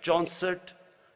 64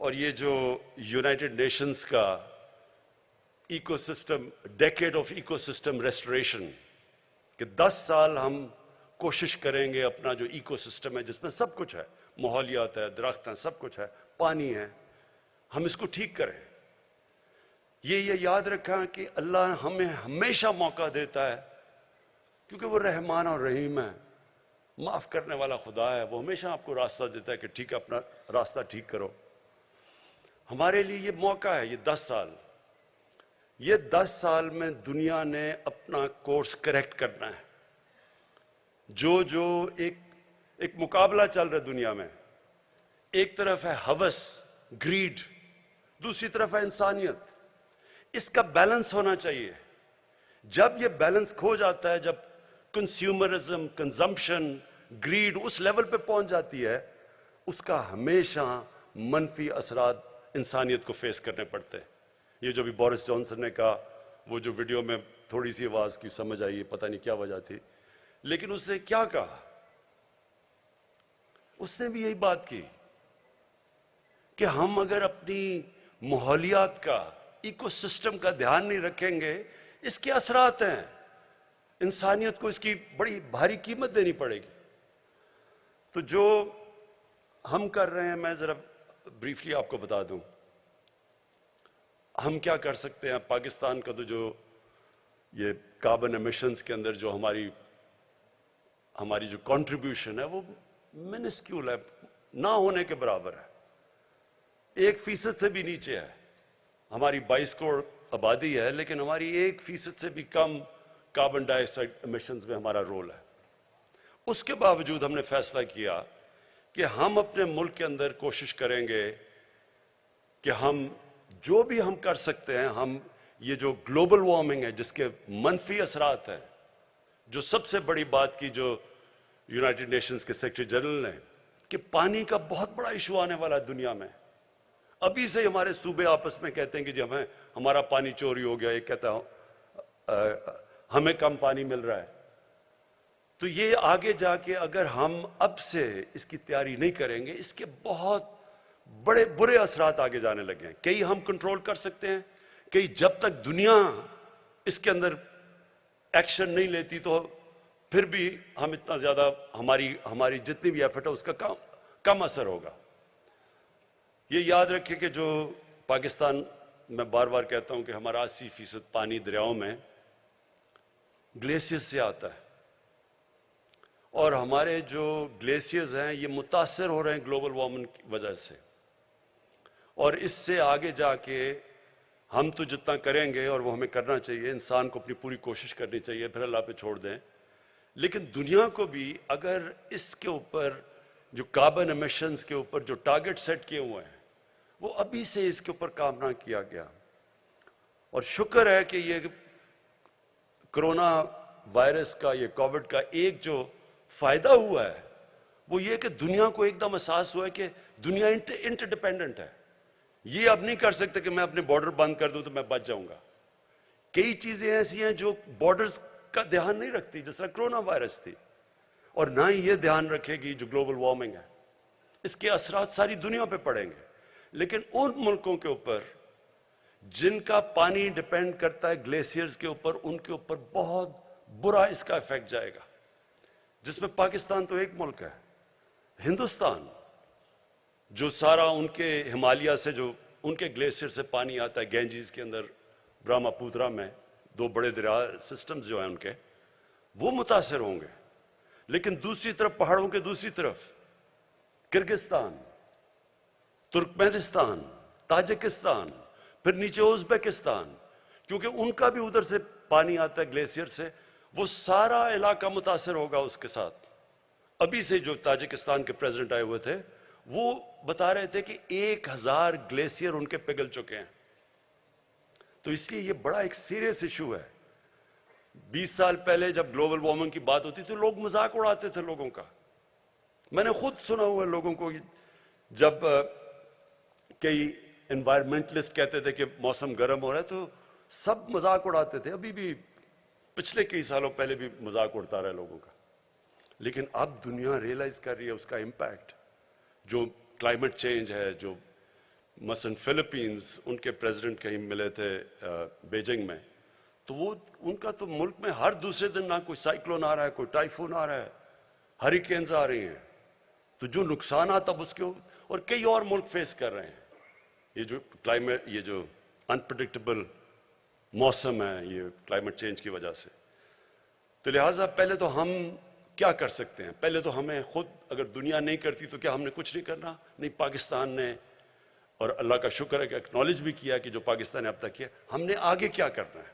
اور یہ جو یونائٹڈ نیشنز کا ecosystem, decade of ecosystem restoration, کہ 10 سال ہم کوشش کریں گے اپنا جو ایکو سسٹم ہے جس میں سب کچھ ہے، ماحولیات ہے، درخت ہیں، سب کچھ ہے، پانی ہے، ہم اس کو ٹھیک کریں۔ یہ یاد رکھیں کہ اللہ ہمیں ہمیشہ موقع دیتا ہے، کیونکہ وہ رحمان اور رحیم ہے، معاف کرنے والا خدا ہے، وہ ہمیشہ آپ کو راستہ دیتا ہے کہ ٹھیک ہے، اپنا راستہ ٹھیک کرو۔ ہمارے لیے یہ موقع ہے، یہ 10 سال، یہ 10 سال میں دنیا نے اپنا کورس کریکٹ کرنا ہے۔ جو ایک مقابلہ چل رہا ہے دنیا میں، ایک طرف ہے ہوس، گریڈ، دوسری طرف ہے انسانیت، اس کا بیلنس ہونا چاہیے۔ جب یہ بیلنس کھو جاتا ہے، جب کنزیومرزم، کنزمپشن، گریڈ اس لیول پہ پہنچ جاتی ہے، اس کا ہمیشہ منفی اثرات انسانیت کو فیس کرنے پڑتے ہیں۔ یہ جو بھی بورس جانسن نے کہا، وہ جو ویڈیو میں تھوڑی سی آواز کی سمجھ آئی، پتہ نہیں کیا وجہ تھی، لیکن اس نے کیا کہا؟ اس نے بھی یہی بات کی کہ ہم اگر اپنی ماحولیات کا، ایکو سسٹم کا دھیان نہیں رکھیں گے، اس کے اثرات ہیں، انسانیت کو اس کی بڑی بھاری قیمت دینی پڑے گی۔ تو جو ہم کر رہے ہیں، میں ذرا بریفلی آپ کو بتا دوں ہم کیا کر سکتے ہیں۔ پاکستان کا تو جو یہ کاربن ایمیشنز کے اندر جو ہماری جو کنٹریبیوشن ہے، وہ منسکیول ہے، نہ ہونے کے برابر ہے، 1% سے بھی نیچے ہے۔ ہماری 22 کروڑ آبادی ہے، لیکن ہماری 1% سے بھی کم کاربن ڈائی آکسائڈ ایمیشنز میں ہمارا رول ہے۔ اس کے باوجود ہم نے فیصلہ کیا کہ ہم اپنے ملک کے اندر کوشش کریں گے کہ ہم جو بھی ہم کر سکتے ہیں، ہم یہ جو گلوبل وارمنگ ہے جس کے منفی اثرات ہیں، جو سب سے بڑی بات کی جو یونائٹڈ نیشنز کے سیکرٹری جنرل نے، کہ پانی کا بہت بڑا ایشو آنے والا ہے دنیا میں۔ ابھی سے ہمارے صوبے آپس میں کہتے ہیں کہ جی ہمارا پانی چوری ہو گیا، ایک کہتا ہے ہمیں کم پانی مل رہا ہے۔ تو یہ آگے جا کے اگر ہم اب سے اس کی تیاری نہیں کریں گے، اس کے بہت بڑے برے اثرات آگے جانے لگے ہیں۔ کئی ہم کنٹرول کر سکتے ہیں، کئی جب تک دنیا اس کے اندر ایکشن نہیں لیتی تو پھر بھی ہم اتنا زیادہ ہماری جتنی بھی ایفرٹ ہے اس کا کم اثر ہوگا۔ یہ یاد رکھیں کہ جو پاکستان، میں بار بار کہتا ہوں کہ ہمارا 80% پانی دریاؤں میں گلیشیئر سے آتا ہے، اور ہمارے جو گلیشیئرز ہیں یہ متاثر ہو رہے ہیں گلوبل وارمنگ کی وجہ سے، اور اس سے آگے جا کے ہم تو جتنا کریں گے، اور وہ ہمیں کرنا چاہیے، انسان کو اپنی پوری کوشش کرنی چاہیے، پھر اللہ پہ چھوڑ دیں، لیکن دنیا کو بھی اگر اس کے اوپر جو کاربن ایمیشنز کے اوپر جو ٹارگٹ سیٹ کیے ہوئے ہیں، وہ ابھی سے اس کے اوپر کام نہ کیا گیا۔ اور شکر ہے کہ یہ کرونا وائرس کا، یہ کووڈ کا ایک جو فائدہ ہوا ہے وہ یہ کہ دنیا کو ایک دم احساس ہوا ہے کہ دنیا انٹر ڈیپینڈنٹ ہے۔ یہ اب نہیں کر سکتے کہ میں اپنے بارڈر بند کر دوں تو میں بچ جاؤں گا۔ کئی چیزیں ایسی ہیں جو بارڈرز کا دھیان نہیں رکھتی، جس طرح کرونا وائرس تھی، اور نہ ہی یہ دھیان رکھے گی جو گلوبل وارمنگ ہے، اس کے اثرات ساری دنیا پہ پڑیں گے۔ لیکن ان ملکوں کے اوپر جن کا پانی ڈیپینڈ کرتا ہے گلیشیئرز کے اوپر، ان کے اوپر بہت برا اس کا ایفیکٹ جائے گا، جس میں پاکستان تو ایک ملک ہے، ہندوستان جو سارا ان کے ہمالیہ سے جو ان کے گلیشیئر سے پانی آتا ہے، گینجیز کے اندر، برہما پوترا میں، 2 بڑے دریا سسٹمز جو ہیں ان کے، وہ متاثر ہوں گے۔ لیکن دوسری طرف پہاڑوں کے دوسری طرف کرگستان، ترکمانستان، تاجکستان، پھر نیچے ازبکستان، کیونکہ ان کا بھی ادھر سے پانی آتا ہے گلیشیئر سے، وہ سارا علاقہ متاثر ہوگا اس کے ساتھ۔ ابھی سے جو تاجکستان کے پریزیڈنٹ آئے ہوئے تھے وہ بتا رہے تھے کہ 1000 گلیشیئر ان کے پگھل چکے ہیں۔ تو اس لیے یہ بڑا ایک سیریس ایشو ہے۔ 20 سال پہلے جب گلوبل وارمنگ کی بات ہوتی تو لوگ مذاق اڑاتے تھے لوگوں کا۔ میں نے خود سنا ہوا ہے لوگوں کو، جب کئی انوائرمنٹلسٹ کہتے تھے کہ موسم گرم ہو رہا ہے تو سب مذاق اڑاتے تھے، ابھی بھی پچھلے کئی سالوں پہلے بھی مذاق اڑتا رہا ہے لوگوں کا۔ لیکن اب دنیا ریئلائز کر رہی ہے اس کا امپیکٹ، جو کلائمیٹ چینج ہے، جو مثلا فلپینز، ان کے پریزیڈنٹ کہیں ملے تھے بیجنگ میں، تو وہ ان کا تو ملک میں ہر دوسرے دن نہ کوئی سائیکلون آ رہا ہے، کوئی ٹائفون آ رہا ہے، ہریکینز آ رہی ہیں، تو جو نقصانات اب اس کے اور کئی اور ملک فیس کر رہے ہیں، یہ جو کلائمیٹ، یہ جو انپریڈکٹیبل موسم ہے، یہ کلائمیٹ چینج کی وجہ سے. تو لہٰذا پہلے تو ہم کیا کر سکتے ہیں؟ پہلے تو ہمیں خود، اگر دنیا نہیں کرتی تو کیا ہم نے کچھ نہیں کرنا؟ نہیں، پاکستان نے، اور اللہ کا شکر ہے کہ اکنالج بھی کیا کہ جو پاکستان نے اب تک کیا. ہم نے آگے کیا کرنا ہے؟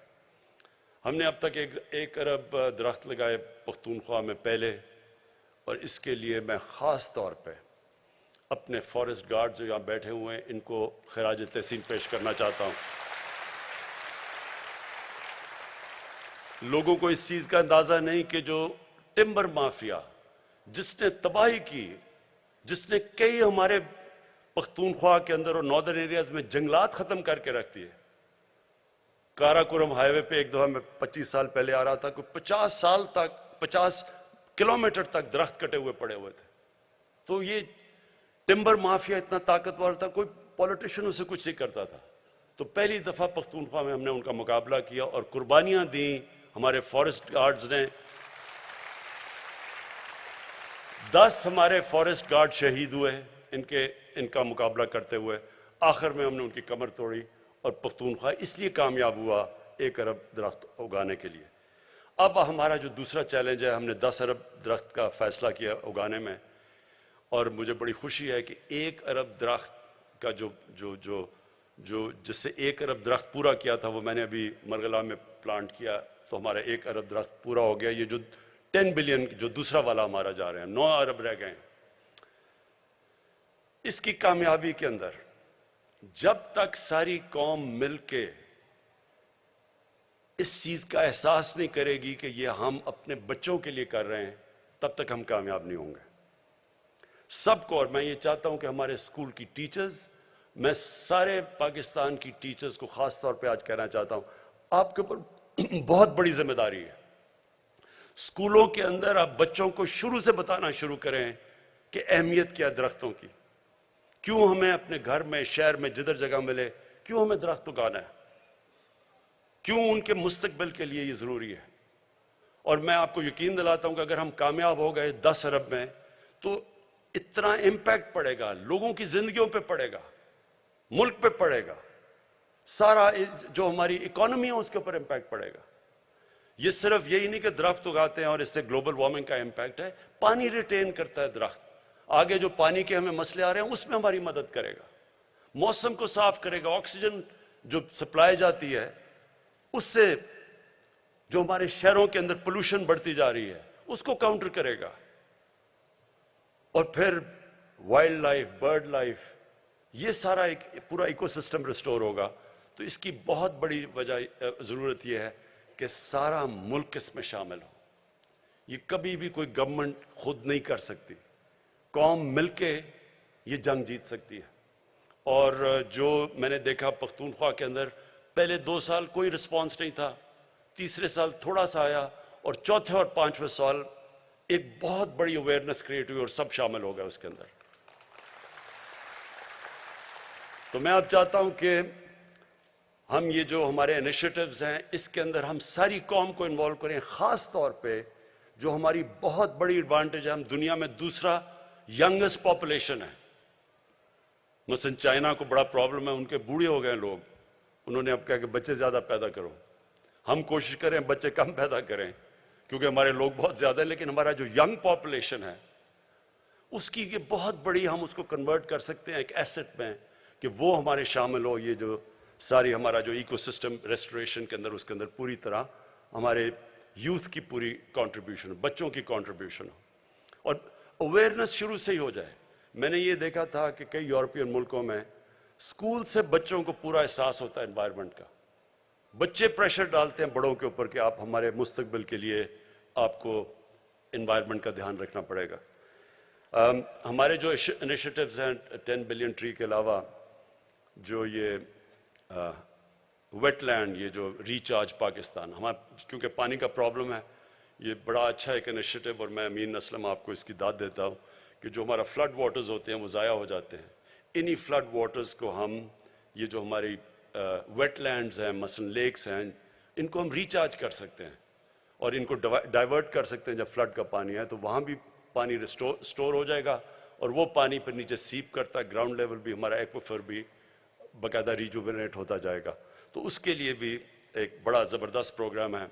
ہم نے اب تک 1 ارب درخت لگائے پختونخوا میں پہلے، اور اس کے لیے میں خاص طور پہ اپنے فارسٹ گارڈ جو یہاں بیٹھے ہوئے ہیں ان کو خراج تحسین پیش کرنا چاہتا ہوں. لوگوں کو اس چیز کا اندازہ نہیں کہ جو ٹمبر مافیا جس نے تباہی کی، جس نے کئی ہمارے پختونخوا کے اندر اور ناردرن ایریاز میں جنگلات ختم کر کے رکھ دیے. کاراکورم ہائی وے پہ ایک دفعہ میں 25 سال پہلے آ رہا تھا، کوئی 50 سال تک 50 کلومیٹر تک درخت کٹے ہوئے پڑے ہوئے تھے. تو یہ ٹمبر مافیا اتنا طاقتور تھا، کوئی پولیٹیشن اسے کچھ نہیں کرتا تھا. تو پہلی دفعہ پختونخوا میں ہم نے ان کا مقابلہ کیا اور قربانیاں دیں. ہمارے فارسٹ گارڈز نے 10 ہمارے فارسٹ گارڈ شہید ہوئے ان کا مقابلہ کرتے ہوئے. آخر میں ہم نے ان کی کمر توڑی اور پختونخوا اس لیے کامیاب ہوا 1 ارب درخت اگانے کے لیے. اب ہمارا جو دوسرا چیلنج ہے، ہم نے 10 ارب درخت کا فیصلہ کیا اگانے میں، اور مجھے بڑی خوشی ہے کہ 1 ارب درخت کا جس سے 1 ارب درخت پورا کیا تھا وہ میں نے ابھی مرغلا میں پلانٹ کیا، تو ہمارا 1 ارب درخت پورا ہو گیا. یہ جو 10 بلین جو دوسرا والا ہمارا جا رہے ہیں، 9 ارب رہ گئے ہیں. اس کی کامیابی کے اندر جب تک ساری قوم مل کے اس چیز کا احساس نہیں کرے گی کہ یہ ہم اپنے بچوں کے لیے کر رہے ہیں، تب تک ہم کامیاب نہیں ہوں گے. سب کو، اور میں یہ چاہتا ہوں کہ ہمارے اسکول کی ٹیچرز، میں سارے پاکستان کی ٹیچرز کو خاص طور پہ آج کہنا چاہتا ہوں، آپ کے اوپر بہت بڑی ذمہ داری ہے. اسکولوں کے اندر آپ بچوں کو شروع سے بتانا شروع کریں کہ اہمیت کیا درختوں کی، کیوں ہمیں اپنے گھر میں، شہر میں، جدھر جگہ ملے، کیوں ہمیں درخت اگانا ہے، کیوں ان کے مستقبل کے لیے یہ ضروری ہے. اور میں آپ کو یقین دلاتا ہوں کہ اگر ہم کامیاب ہو گئے 10 ارب میں تو اتنا امپیکٹ پڑے گا، لوگوں کی زندگیوں پہ پڑے گا، ملک پہ پڑے گا، سارا جو ہماری اکانومی ہے اس کے اوپر امپیکٹ پڑے گا. یہ صرف یہی نہیں کہ درخت اگاتے ہیں اور اس سے گلوبل وارمنگ کا امپیکٹ ہے، پانی ریٹین کرتا ہے درخت. آگے جو پانی کے ہمیں مسئلے آ رہے ہیں اس میں ہماری مدد کرے گا، موسم کو صاف کرے گا، آکسیجن جو سپلائی جاتی ہے اس سے جو ہمارے شہروں کے اندر پولوشن بڑھتی جا رہی ہے اس کو کاؤنٹر کرے گا. اور پھر وائلڈ لائف، برڈ لائف، یہ سارا ایک پورا ایکو سسٹم ریسٹور ہوگا. تو اس کی بہت بڑی ضرورت یہ ہے کہ سارا ملک اس میں شامل ہو. یہ کبھی بھی کوئی گورنمنٹ خود نہیں کر سکتی، قوم مل کے یہ جنگ جیت سکتی ہے. اور جو میں نے دیکھا پختونخوا کے اندر پہلے 2 سال کوئی رسپانس نہیں تھا، تیسرے سال تھوڑا سا آیا، اور چوتھے اور 5ویں سال ایک بہت بڑی اویئرنیس کریٹ ہوئی اور سب شامل ہو گئے اس کے اندر. تو میں اب چاہتا ہوں کہ ہم یہ جو ہمارے انیشیٹوز ہیں اس کے اندر ہم ساری قوم کو انوالو کریں. خاص طور پہ جو ہماری بہت بڑی ایڈوانٹیج ہے، ہم دنیا میں دوسرا ینگسٹ پاپولیشن ہے. مثلا چائنا کو بڑا پرابلم ہے، ان کے بوڑھے ہو گئے لوگ، انہوں نے اب کہا کہ بچے زیادہ پیدا کرو. ہم کوشش کریں بچے کم پیدا کریں کیونکہ ہمارے لوگ بہت زیادہ ہیں، لیکن ہمارا جو ینگ پاپولیشن ہے اس کی یہ بہت بڑی، ہم اس کو کنورٹ کر سکتے ہیں ایک ایسٹ میں کہ وہ ہمارے شامل ہو. یہ جو ساری ہمارا جو ایکو سسٹم ریسٹوریشن کے اندر، اس کے اندر پوری طرح ہمارے یوتھ کی پوری کنٹریبیوشن، بچوں کی کنٹریبیوشن ہو اور اویئرنیس شروع سے ہی ہو جائے. میں نے یہ دیکھا تھا کہ کئی یورپین ملکوں میں اسکول سے بچوں کو پورا احساس ہوتا ہے انوائرمنٹ کا. بچے پریشر ڈالتے ہیں بڑوں کے اوپر کہ آپ ہمارے مستقبل کے لیے آپ کو انوائرمنٹ کا دھیان رکھنا پڑے گا. ہمارے جو انیشیٹوز ہیں 10 بلین ٹری کے علاوہ، جو یہ ویٹ لینڈ، یہ جو ریچارج پاکستان، ہمارا کیونکہ پانی کا پرابلم ہے، یہ بڑا اچھا ایک انیشیٹو، اور میں امین اسلم آپ کو اس کی داد دیتا ہوں کہ جو ہمارا فلڈ واٹرز ہوتے ہیں وہ ضائع ہو جاتے ہیں. انہی فلڈ واٹرز کو ہم یہ جو ہماری ویٹ لینڈز ہیں مثلا لیکس ہیں ان کو ہم ریچارج کر سکتے ہیں اور ان کو ڈائیورٹ کر سکتے ہیں. جب فلڈ کا پانی ہے تو وہاں بھی پانی سٹور ہو جائے گا اور وہ پانی پھر نیچے سیپ کرتا ہے, گراؤنڈ لیول بھی ہمارا ایکویفر بھی باقاعدہ ریجوونیٹ ہوتا جائے گا. تو اس کے لیے بھی ایک بڑا زبردست پروگرام ہے.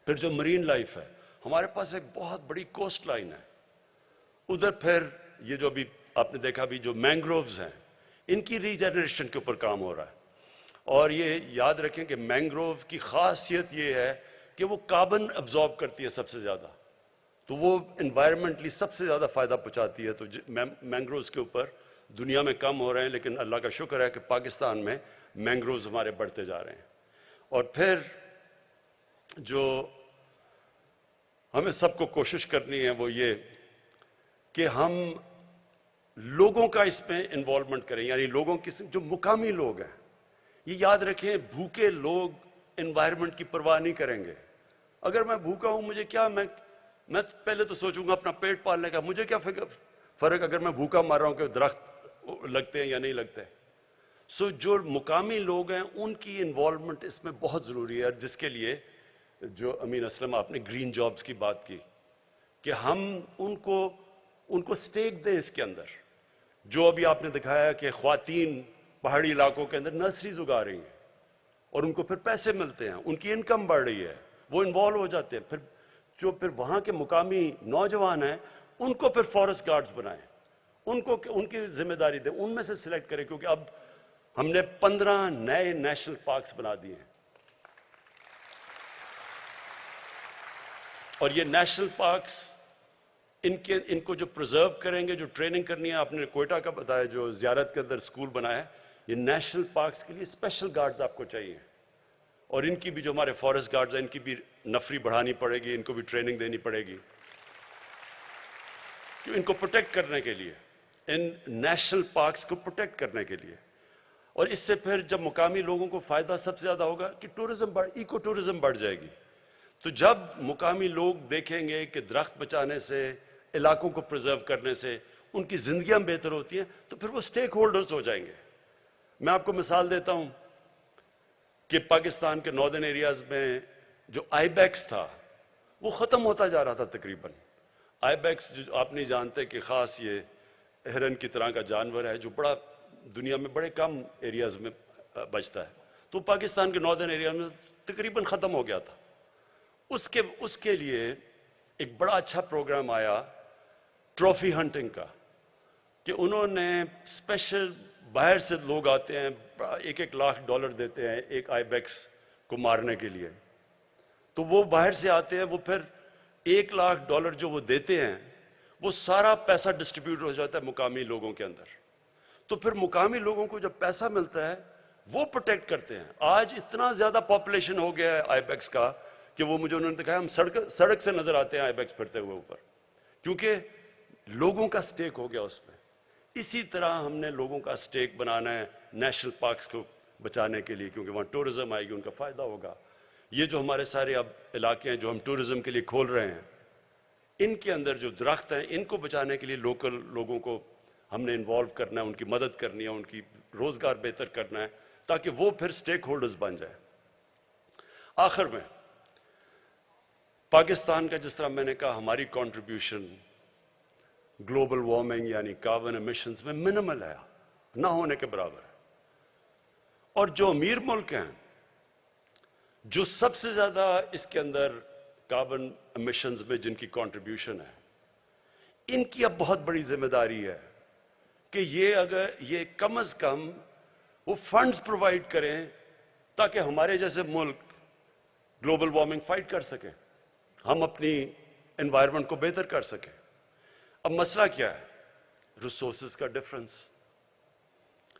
پھر جو مرین لائف ہے, ہمارے پاس ایک بہت بڑی کوسٹ لائن ہے ادھر. پھر یہ جو بھی آپ نے دیکھا بھی جو مینگرووز ہیں ان کی ریجنریشن کے اوپر کام ہو رہا ہے. اور یہ یاد رکھیں کہ مینگروو کی خاصیت یہ ہے کہ وہ کاربن ابزارب کرتی ہے سب سے زیادہ, تو وہ انوائرمنٹلی سب سے زیادہ فائدہ پہنچاتی ہے. تو مینگرووز کے اوپر دنیا میں کم ہو رہے ہیں, لیکن اللہ کا شکر ہے کہ پاکستان میں مینگرووز ہمارے بڑھتے جا رہے ہیں. اور پھر جو ہمیں سب کو کوشش کرنی ہے وہ یہ کہ ہم لوگوں کا اس میں انوالومنٹ کریں, یعنی لوگوں کی جو مقامی لوگ ہیں. یہ یاد رکھیں بھوکے لوگ انوائرمنٹ کی پرواہ نہیں کریں گے. اگر میں بھوکا ہوں مجھے کیا, میں پہلے تو سوچوں گا اپنا پیٹ پالنے کا, مجھے کیا فرق اگر میں بھوکا مار رہا ہوں کہ درخت لگتے ہیں یا نہیں لگتے. سو جو مقامی لوگ ہیں ان کی انوالومنٹ اس میں بہت ضروری ہے, جس کے لیے جو امین اسلم آپ نے گرین جابز کی بات کی کہ ہم ان کو سٹیک دیں اس کے اندر. جو ابھی آپ نے دکھایا کہ خواتین پہاڑی علاقوں کے اندر نرسریز اگا رہی ہیں اور ان کو پھر پیسے ملتے ہیں, ان کی انکم بڑھ رہی ہے, وہ انوالو ہو جاتے ہیں. پھر وہاں کے مقامی نوجوان ہیں ان کو پھر فارسٹ گارڈز بنائیں, ان کی ذمہ داری دیں, ان میں سے سلیکٹ کریں, کیونکہ اب ہم نے 15 نئے نیشنل پارکس بنا دیے ہیں. اور یہ نیشنل پارکس ان کو جو پرزرو کریں گے, جو ٹریننگ کرنی ہے, آپ نے کوئٹہ کا بتایا جو زیارت کے اندر اسکول بنایا ہے, یہ نیشنل پارکس کے لیے اسپیشل گارڈز آپ کو چاہیے. اور ان کی بھی جو ہمارے فارسٹ گارڈز ہیں ان کی بھی نفری بڑھانی پڑے گی, ان کو بھی ٹریننگ دینی پڑے گی کہ ان کو پروٹیکٹ کرنے کے لیے, ان نیشنل پارکس کو پروٹیکٹ کرنے کے لیے. اور اس سے پھر جب مقامی لوگوں کو فائدہ سب سے زیادہ ہوگا کہ ایکو ٹورزم بڑھ جائے گی. تو جب مقامی لوگ دیکھیں گے کہ درخت بچانے سے, علاقوں کو پرزرو کرنے سے ان کی زندگیاں بہتر ہوتی ہیں, تو پھر وہ سٹیک ہولڈرز ہو جائیں گے. میں آپ کو مثال دیتا ہوں کہ پاکستان کے ناردرن ایریاز میں جو آئی بیکس تھا وہ ختم ہوتا جا رہا تھا تقریباً. آئی بیکس جو آپ نہیں جانتے کہ خاص یہ ہرن کی طرح کا جانور ہے جو بڑا دنیا میں بڑے کم ایریاز میں بچتا ہے, تو پاکستان کے ناردرن ایریا میں تقریباً ختم ہو گیا تھا. اس کے لیے ایک بڑا اچھا پروگرام آیا ٹرافی ہنٹنگ کا, کہ انہوں نے اسپیشل باہر سے لوگ آتے ہیں, $1 لاکھ دیتے ہیں ایک آئی بیکس کو مارنے کے لیے. تو وہ باہر سے آتے ہیں, وہ پھر $1 لاکھ جو وہ دیتے ہیں وہ سارا پیسہ ڈسٹریبیوٹ ہو جاتا ہے مقامی لوگوں کے اندر. تو پھر مقامی لوگوں کو جب پیسہ ملتا ہے وہ پروٹیکٹ کرتے ہیں. آج اتنا زیادہ پاپولیشن ہو گیا ہے آئی بیکس کا کہ وہ مجھے انہوں نے دکھایا, ہم سڑک سے نظر آتے ہیں آئی بیکس پھرتے ہوئے اوپر, کیونکہ لوگوں کا سٹیک ہو گیا اس میں. اسی طرح ہم نے لوگوں کا سٹیک بنانا ہے نیشنل پارکس کو بچانے کے لیے, کیونکہ وہاں ٹورزم آئے گی, ان کا فائدہ ہوگا. یہ جو ہمارے سارے اب علاقے ہیں جو ہم ٹورزم کے لیے کھول رہے ہیں, ان کے اندر جو درخت ہیں ان کو بچانے کے لیے لوکل لوگوں کو ہم نے انوالو کرنا ہے, ان کی مدد کرنی ہے, ان کی روزگار بہتر کرنا ہے, تاکہ وہ پھر سٹیک ہولڈرز بن جائیں. آخر میں پاکستان کا جس طرح میں نے کہا ہماری کنٹریبیوشن گلوبل وارمنگ یعنی کاربن ایمیشنز میں منیمل ہے, نہ ہونے کے برابر ہے. اور جو امیر ملک ہیں جو سب سے زیادہ اس کے اندر کاربن ایمیشنز میں جن کی کنٹریبیوشن ہے, ان کی اب بہت بڑی ذمہ داری ہے کہ یہ کم از کم وہ فنڈز پرووائڈ کریں تاکہ ہمارے جیسے ملک گلوبل وارمنگ فائٹ کر سکیں, ہم اپنی انوائرمنٹ کو بہتر کر سکیں. اب مسئلہ کیا ہے؟ ریسورسز کا ڈفرنس.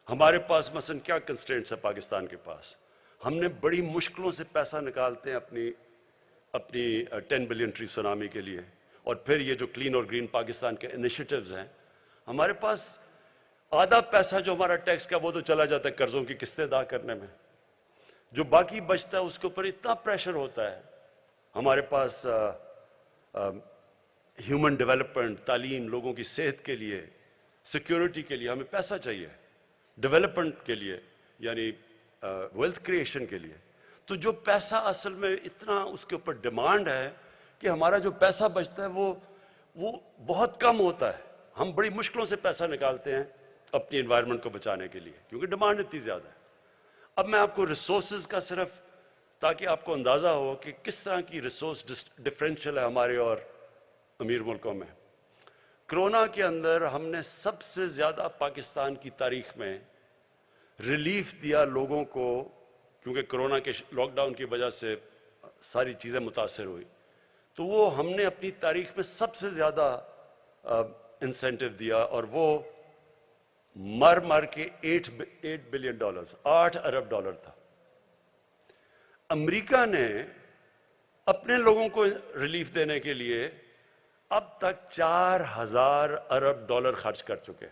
ہمارے پاس مثلا کیا کنسٹرینٹس ہے پاکستان کے پاس؟ ہم نے بڑی مشکلوں سے پیسہ نکالتے ہیں اپنی 10 بلین ٹری سونامی کے لیے, اور پھر یہ جو کلین اور گرین پاکستان کے انیشیٹیوز ہیں, ہمارے پاس آدھا پیسہ جو ہمارا ٹیکس کا وہ تو چلا جاتا ہے قرضوں کی قسطیں ادا کرنے میں, جو باقی بچتا ہے اس کے اوپر اتنا پریشر ہوتا ہے. ہمارے پاس ہیومن ڈیولپمنٹ, تعلیم, لوگوں کی صحت کے لیے سیکیورٹی کے لیے ہمیں پیسہ چاہیے، ڈیولپمنٹ کے لیے یعنی ویلتھ کریشن کے لیے. تو جو پیسہ اصل میں اتنا اس کے اوپر ڈیمانڈ ہے کہ ہمارا جو پیسہ بچتا ہے وہ بہت کم ہوتا ہے. ہم بڑی مشکلوں سے پیسہ نکالتے ہیں اپنی انوائرمنٹ کو بچانے کے لیے کیونکہ ڈیمانڈ اتنی زیادہ ہے. اب میں آپ کو ریسورسز کا صرف تاکہ آپ کو اندازہ ہو کہ کس طرح کی ریسورس ڈفرینشیل ہے ہمارے اور امیر ملکوں میں. کرونا کے اندر ہم نے سب سے زیادہ پاکستان کی تاریخ میں ریلیف دیا لوگوں کو، کیونکہ کرونا کے لاک ڈاؤن کی وجہ سے ساری چیزیں متاثر ہوئی. تو وہ ہم نے اپنی تاریخ میں سب سے زیادہ انسینٹیو دیا اور وہ مر کے $8 بلین 8 ارب ڈالر تھا. امریکہ نے اپنے لوگوں کو ریلیف دینے کے لیے اب تک 4000 ارب ڈالر خرچ کر چکے.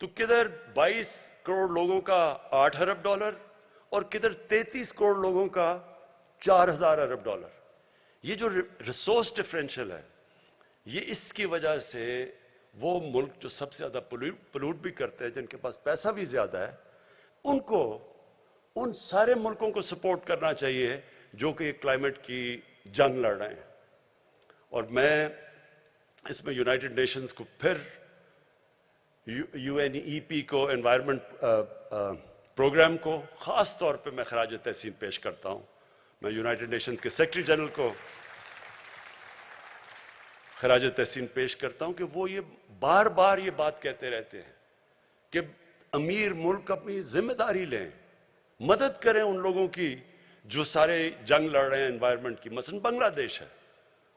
تو کدھر 22 کروڑ لوگوں کا 8 ارب ڈالر اور کدھر 33 کروڑ لوگوں کا 4000 ارب ڈالر. یہ جو ریسورس ڈفرینشیل ہے یہ اس کی وجہ سے وہ ملک جو سب سے زیادہ پلوٹ بھی کرتے ہیں، جن کے پاس پیسہ بھی زیادہ ہے، ان سارے ملکوں کو سپورٹ کرنا چاہیے جو کہ کلائمیٹ کی جنگ لڑ رہے ہیں. اور میں اس میں یونائٹڈ نیشنز کو پھر UNEP کو انوائرمنٹ پروگرام کو خاص طور پہ میں خراج تحسین پیش کرتا ہوں. میں یونائٹڈ نیشنز کے سیکرٹری جنرل کو خراج تحسین پیش کرتا ہوں کہ وہ یہ بار بار یہ بات کہتے رہتے ہیں کہ امیر ملک اپنی ذمہ داری لیں، مدد کریں ان لوگوں کی جو سارے جنگ لڑ رہے ہیں انوائرمنٹ کی. مثلا بنگلہ دیش ہے،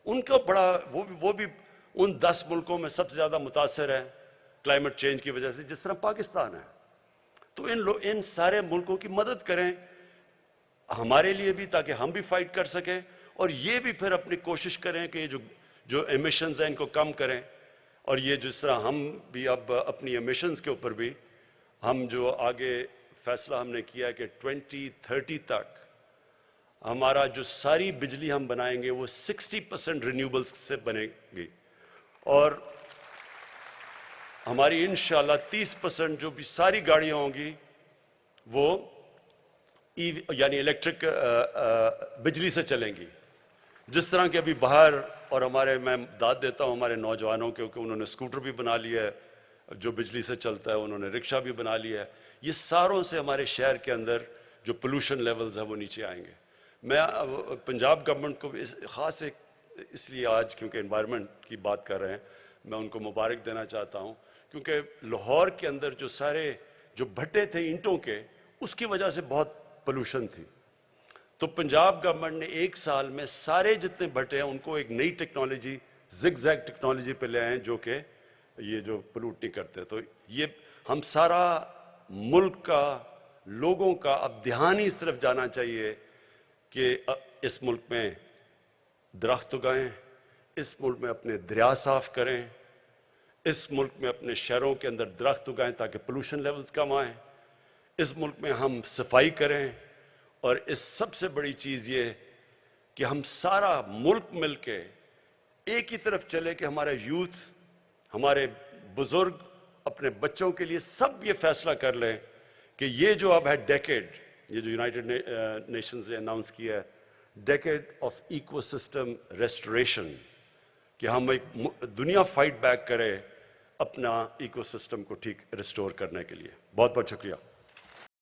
ان کا بڑا وہ بھی ان 10 ملکوں میں سب سے زیادہ متاثر ہے کلائمیٹ چینج کی وجہ سے جس طرح پاکستان ہے. تو ان سارے ملکوں کی مدد کریں ہمارے لیے بھی تاکہ ہم بھی فائٹ کر سکیں اور یہ بھی پھر اپنی کوشش کریں کہ جو ایمیشنز ہیں ان کو کم کریں. اور یہ جس طرح ہم بھی اب اپنی ایمیشنز کے اوپر بھی ہم جو آگے فیصلہ ہم نے کیا کہ 2030 تک ہمارا جو ساری بجلی ہم بنائیں گے وہ 60% رینیوبلز سے بنے گی اور ہماری انشاءاللہ 30% جو بھی ساری گاڑیاں ہوں گی وہ یعنی الیکٹرک بجلی سے چلیں گی. جس طرح کہ ابھی باہر اور میں داد دیتا ہوں ہمارے نوجوانوں کے کہ انہوں نے اسکوٹر بھی بنا لیا ہے جو بجلی سے چلتا ہے، انہوں نے رکشہ بھی بنا لیا ہے. یہ ساروں سے ہمارے شہر کے اندر جو پولوشن لیولز ہیں وہ نیچے آئیں گے. میں پنجاب گورنمنٹ کو خاص اس لیے آج کیونکہ انوائرمنٹ کی بات کر رہے ہیں میں ان کو مبارک دینا چاہتا ہوں کیونکہ لاہور کے اندر جو بھٹے تھے اینٹوں کے اس کی وجہ سے بہت پولوشن تھی. تو پنجاب گورنمنٹ نے 1 سال میں سارے جتنے بھٹے ہیں ان کو ایک نئی ٹیکنالوجی زگ زیگ ٹیکنالوجی پہ لے آئے جو کہ یہ جو پلوٹ نہیں کرتے. تو یہ ہم سارا ملک کا لوگوں کا اب دھیان ہی اس طرف جانا چاہیے کہ اس ملک میں درخت اگائیں، اس ملک میں اپنے دریا صاف کریں، اس ملک میں اپنے شہروں کے اندر درخت اگائیں تاکہ پولوشن لیولز کم آئیں، اس ملک میں ہم صفائی کریں اور اس سب سے بڑی چیز یہ کہ ہم سارا ملک مل کے ایک ہی طرف چلے کہ ہمارا یوتھ، ہمارے بزرگ اپنے بچوں کے لیے سب یہ فیصلہ کر لیں کہ یہ جو اب ہے ڈیکیڈ، یہ جو یونائٹڈ نیشنز نے اناؤنس کیا ہے decade of ecosystem restoration, کہ ہم ایک دنیا فائٹ بیک کرے اپنا ایکو سسٹم کو ٹھیک ریسٹور کرنے کے لیے. بہت بہت شکریہ.